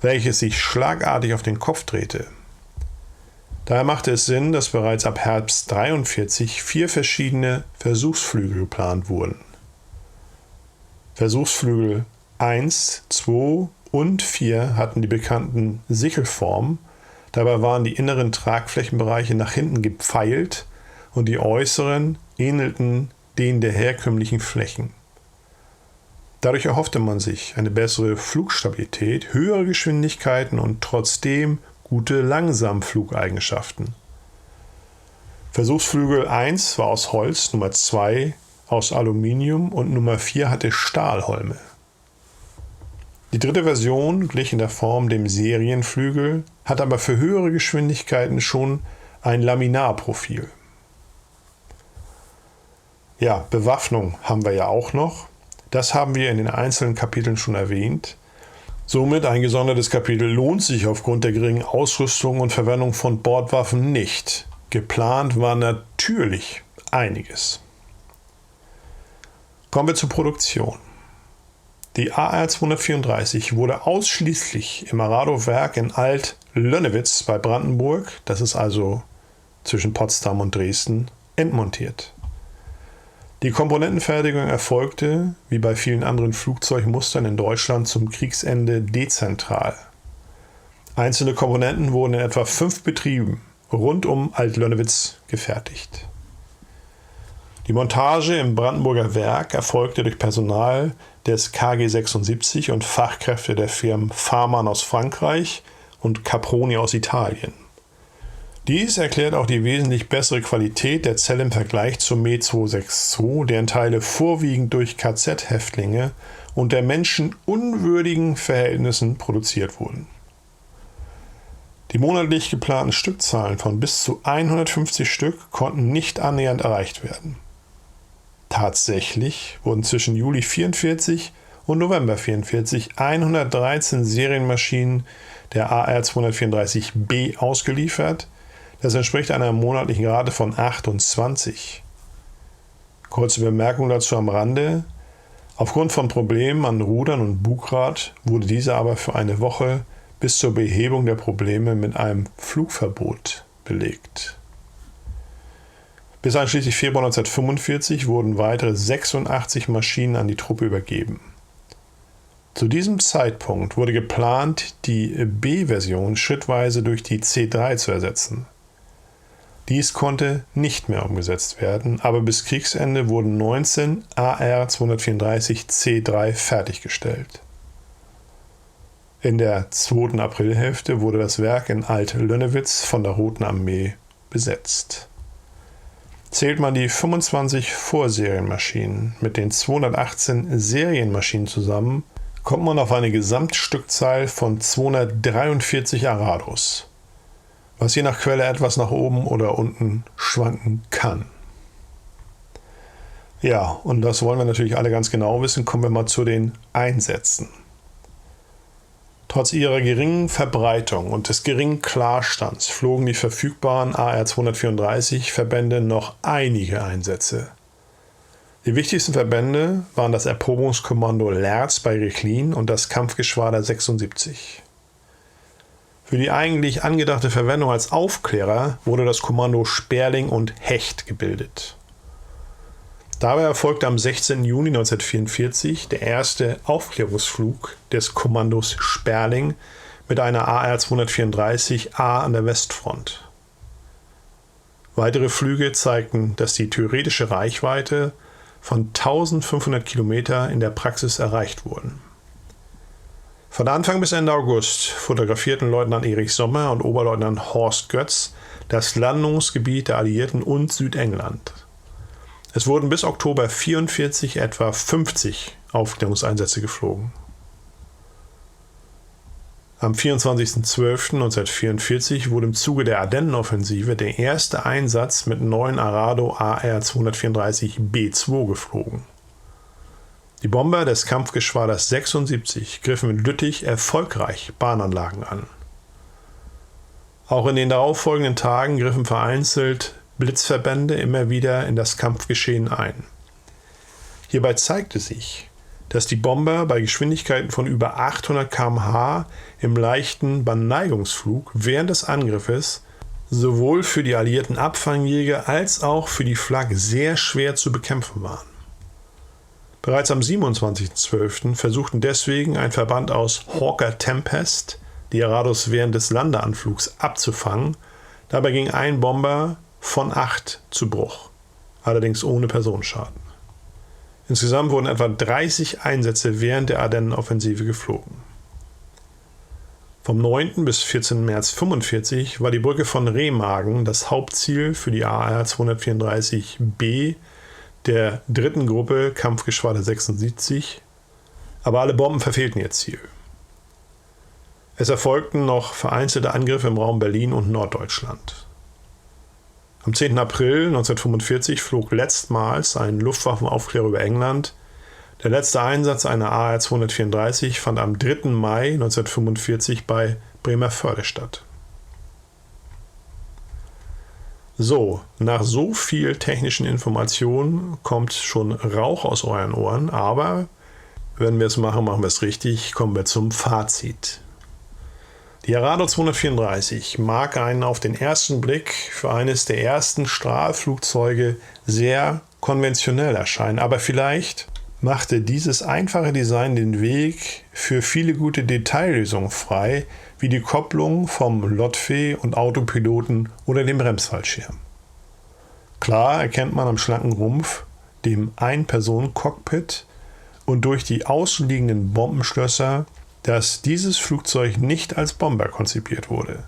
welches sich schlagartig auf den Kopf drehte. Daher machte es Sinn, dass bereits ab Herbst 1943 4 verschiedene Versuchsflüge geplant wurden. Versuchsflügel 1, 2 und 4 hatten die bekannten Sichelformen, dabei waren die inneren Tragflächenbereiche nach hinten gepfeilt und die äußeren ähnelten denen der herkömmlichen Flächen. Dadurch erhoffte man sich eine bessere Flugstabilität, höhere Geschwindigkeiten und trotzdem gute Langsamflugeigenschaften. Versuchsflügel 1 war aus Holz, Nummer 2 aus Aluminium und Nummer 4 hatte Stahlholme. Die dritte Version glich in der Form dem Serienflügel, hat aber für höhere Geschwindigkeiten schon ein Laminarprofil. Ja, Bewaffnung haben wir ja auch noch. Das haben wir in den einzelnen Kapiteln schon erwähnt. Somit ein gesondertes Kapitel lohnt sich aufgrund der geringen Ausrüstung und Verwendung von Bordwaffen nicht. Geplant war natürlich einiges. Kommen wir zur Produktion. Die AR-234 wurde ausschließlich im Aradow-Werk in Alt-Lönnewitz bei Brandenburg, das ist also zwischen Potsdam und Dresden, entmontiert. Die Komponentenfertigung erfolgte, wie bei vielen anderen Flugzeugmustern in Deutschland, zum Kriegsende dezentral. Einzelne Komponenten wurden in etwa 5 Betrieben rund um Alt-Lönnewitz gefertigt. Die Montage im Brandenburger Werk erfolgte durch Personal des KG 76 und Fachkräfte der Firmen Farman aus Frankreich und Caproni aus Italien. Dies erklärt auch die wesentlich bessere Qualität der Zelle im Vergleich zum Me 262, deren Teile vorwiegend durch KZ-Häftlinge unter menschenunwürdigen Verhältnissen produziert wurden. Die monatlich geplanten Stückzahlen von bis zu 150 Stück konnten nicht annähernd erreicht werden. Tatsächlich wurden zwischen Juli 1944 und November 1944 113 Serienmaschinen der AR-234B ausgeliefert. Das entspricht einer monatlichen Rate von 28. Kurze Bemerkung dazu am Rande. Aufgrund von Problemen an Rudern und Bugrad wurde diese aber für eine Woche bis zur Behebung der Probleme mit einem Flugverbot belegt. Bis einschließlich Februar 1945 wurden weitere 86 Maschinen an die Truppe übergeben. Zu diesem Zeitpunkt wurde geplant, die B-Version schrittweise durch die C3 zu ersetzen. Dies konnte nicht mehr umgesetzt werden, aber bis Kriegsende wurden 19 AR-234C3 fertiggestellt. In der 2. Aprilhälfte wurde das Werk in Alt-Lönnewitz von der Roten Armee besetzt. Zählt man die 25 Vorserienmaschinen mit den 218 Serienmaschinen zusammen, kommt man auf eine Gesamtstückzahl von 243 Arados, was je nach Quelle etwas nach oben oder unten schwanken kann. Ja, und das wollen wir natürlich alle ganz genau wissen. Kommen wir mal zu den Einsätzen. Trotz ihrer geringen Verbreitung und des geringen Klarstands flogen die verfügbaren AR-234-Verbände noch einige Einsätze. Die wichtigsten Verbände waren das Erprobungskommando Lerz bei Rechlin und das Kampfgeschwader 76. Für die eigentlich angedachte Verwendung als Aufklärer wurde das Kommando Sperling und Hecht gebildet. Dabei erfolgte am 16. Juni 1944 der erste Aufklärungsflug des Kommandos Sperling mit einer AR-234A an der Westfront. Weitere Flüge zeigten, dass die theoretische Reichweite von 1500 Kilometer in der Praxis erreicht wurden. Von Anfang bis Ende August fotografierten Leutnant Erich Sommer und Oberleutnant Horst Götz das Landungsgebiet der Alliierten und Südengland. Es wurden bis Oktober 1944 etwa 50 Aufklärungseinsätze geflogen. Am 24.12.1944 wurde im Zuge der Ardennenoffensive der erste Einsatz mit 9 Arado AR-234B2 geflogen. Die Bomber des Kampfgeschwaders 76 griffen in Lüttich erfolgreich Bahnanlagen an. Auch in den darauffolgenden Tagen griffen vereinzelt Blitzverbände immer wieder in das Kampfgeschehen ein. Hierbei zeigte sich, dass die Bomber bei Geschwindigkeiten von über 800 km/h im leichten Bandneigungsflug während des Angriffes sowohl für die alliierten Abfangjäger als auch für die Flak sehr schwer zu bekämpfen waren. Bereits am 27.12. versuchten deswegen ein Verband aus Hawker Tempest, die Arados während des Landeanflugs abzufangen. Dabei ging ein Bomber von 8 zu Bruch, allerdings ohne Personenschaden. Insgesamt wurden etwa 30 Einsätze während der Ardennenoffensive geflogen. Vom 9. bis 14. März 1945 war die Brücke von Remagen das Hauptziel für die AR-234B der 3. Gruppe Kampfgeschwader 76, aber alle Bomben verfehlten ihr Ziel. Es erfolgten noch vereinzelte Angriffe im Raum Berlin und Norddeutschland. Am 10. April 1945 flog letztmals ein Luftwaffenaufklärer über England. Der letzte Einsatz einer AR-234 fand am 3. Mai 1945 bei Bremervörde statt. So, nach so viel technischen Informationen kommt schon Rauch aus euren Ohren, aber wenn wir es machen, machen wir es richtig, kommen wir zum Fazit. Die Arado 234 mag einen auf den ersten Blick für eines der ersten Strahlflugzeuge sehr konventionell erscheinen, aber vielleicht machte dieses einfache Design den Weg für viele gute Detaillösungen frei, wie die Kopplung vom Lotfe und Autopiloten oder dem Bremsfallschirm. Klar erkennt man am schlanken Rumpf, dem Ein-Personen-Cockpit und durch die außenliegenden Bombenschlösser, dass dieses Flugzeug nicht als Bomber konzipiert wurde.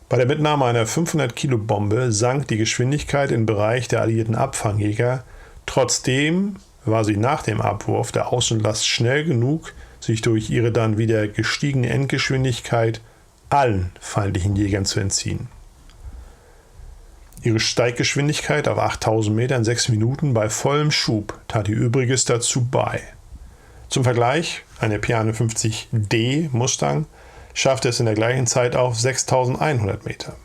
Bei der Mitnahme einer 500-Kilo-Bombe sank die Geschwindigkeit im Bereich der alliierten Abfangjäger. Trotzdem war sie nach dem Abwurf der Außenlast schnell genug, sich durch ihre dann wieder gestiegene Endgeschwindigkeit allen feindlichen Jägern zu entziehen. Ihre Steiggeschwindigkeit auf 8000 Meter in 6 Minuten bei vollem Schub tat ihr Übriges dazu bei. Zum Vergleich, eine P51D Mustang schaffte es in der gleichen Zeit auf 6100 Meter.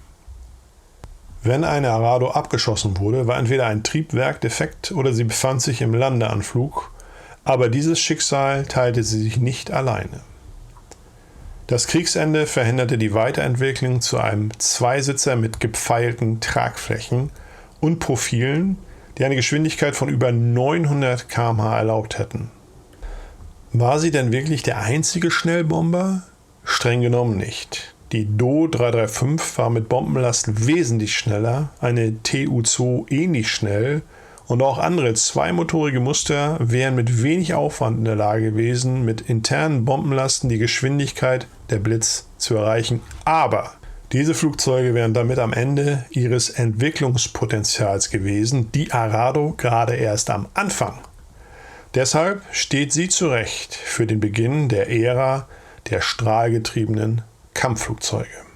Wenn eine Arado abgeschossen wurde, war entweder ein Triebwerk defekt oder sie befand sich im Landeanflug, aber dieses Schicksal teilte sie sich nicht alleine. Das Kriegsende verhinderte die Weiterentwicklung zu einem Zweisitzer mit gepfeilten Tragflächen und Profilen, die eine Geschwindigkeit von über 900 km/h erlaubt hätten. War sie denn wirklich der einzige Schnellbomber? Streng genommen nicht. Die Do 335 war mit Bombenlast wesentlich schneller, eine Tu-2 ähnlich schnell und auch andere zweimotorige Muster wären mit wenig Aufwand in der Lage gewesen, mit internen Bombenlasten die Geschwindigkeit der Blitz zu erreichen. Aber diese Flugzeuge wären damit am Ende ihres Entwicklungspotenzials gewesen, die Arado gerade erst am Anfang. Deshalb steht sie zu Recht für den Beginn der Ära der strahlgetriebenen Kampfflugzeuge.